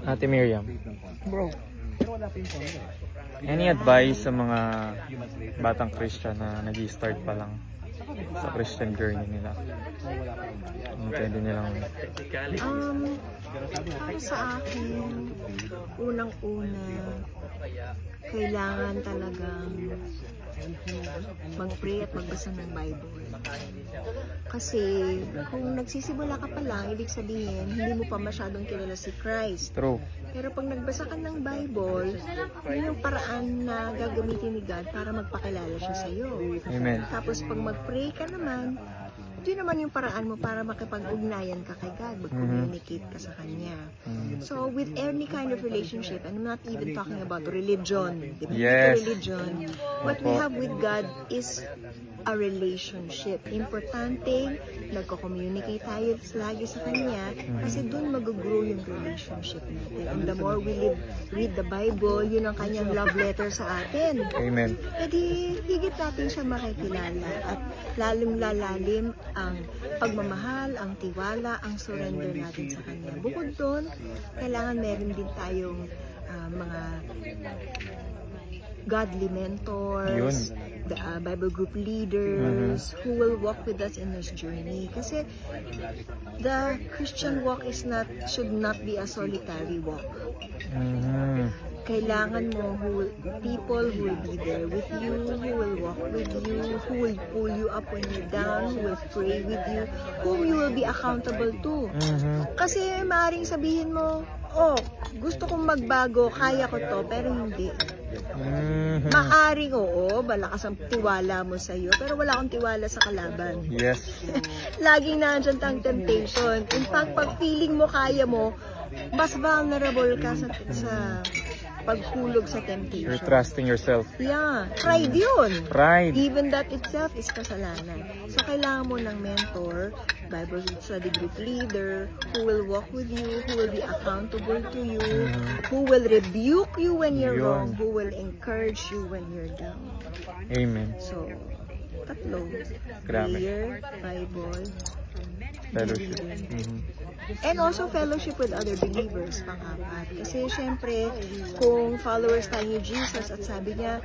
Ate Miriam, Bro. any advice sa mga batang Christian na nag-i-start pa lang sa Christian journey nila? Ang pwede nilang... Para sa akin, unang-una, kailangan talagang mag-pray at magbasa ng Bible. Kasi kung nagsisimula ka pa lang, ibig sabihin, hindi mo pa masyadong kilala si Christ. True. Pero pag nagbasa ka ng Bible, yun yung paraan na gagamitin ni God para magpakilala siya sa iyo. Amen. Tapos pag mag-pray ka naman, yun naman yung paraan mo para makipag-ugnayan ka kay God, mag-communicate ka sa Kanya. So, with any kind of relationship, and I'm not even talking about religion, Yes. religion, what we have with God is a relationship. Importante, nagko-communicate tayo lagi sa Kanya kasi doon mag-grow yung relationship natin. And the more we read the Bible, yun ang Kanyang love letter sa atin. Amen. E di, higit natin siya makikilala at lalong lalalim ang pagmamahal, ang tiwala, ang surrender natin sa Kanya. Bukod doon, kailangan meron din tayong mga godly mentors, the Bible group leaders who will walk with us in this journey. Kasi the Christian walk should not be a solitary walk. Kailangan mo people who will be there with you, who will walk with you, who will pull you up when you're down, who will pray with you, whom you will be accountable to. Kasi maaaring sabihin mo, oh, gusto kong magbago, kaya ko to, pero hindi. Maaring oo, malakas ang tiwala mo sa iyo, pero wala akong tiwala sa kalaban. Yes. Laging nandiyan ang temptation. In fact, pag feeling mo kaya mo, mas vulnerable ka sa paghulog sa temptation. You're trusting yourself. Yeah, pride yun. Pride. Even that itself is kasalanan. So, kailangan mo ng mentor, Bible study group leader, who will walk with you, who will be accountable to you, who will rebuke you when you're wrong, who will encourage you when you're down. Amen. So, tatlo. Grabe. Prayer, Bible, Fellowship. and also fellowship with other believers, pang-apat. Kasi syempre, kung followers tayo ni Jesus at sabi niya,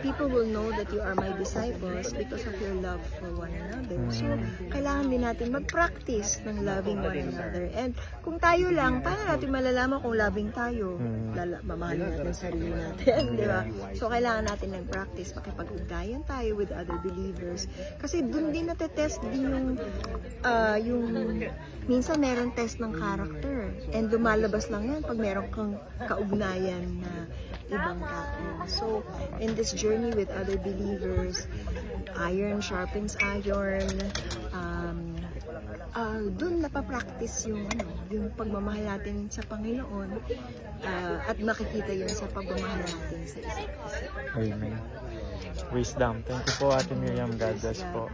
people will know that you are my disciples because of your love for one another. So, kailangan din natin mag-practice ng loving one another. And kung tayo lang, paano natin malalaman kung loving tayo? Mamahalin natin sarili natin, di ba? So, kailangan natin ng practice, makipag-ugnayan tayo with other believers. Kasi dun din natetest din yung minsan meron test ng character and lumalabas lang yan pag meron kang kaugnayan na ibang tao. So, in this journey with other believers, iron sharpens iron, dun napapractice yung pagmamahal natin sa Panginoon at makikita yun sa pagmamahal natin sa isa't isa. Amen. Wisdom. Thank you po, Ate Miriam. God bless po.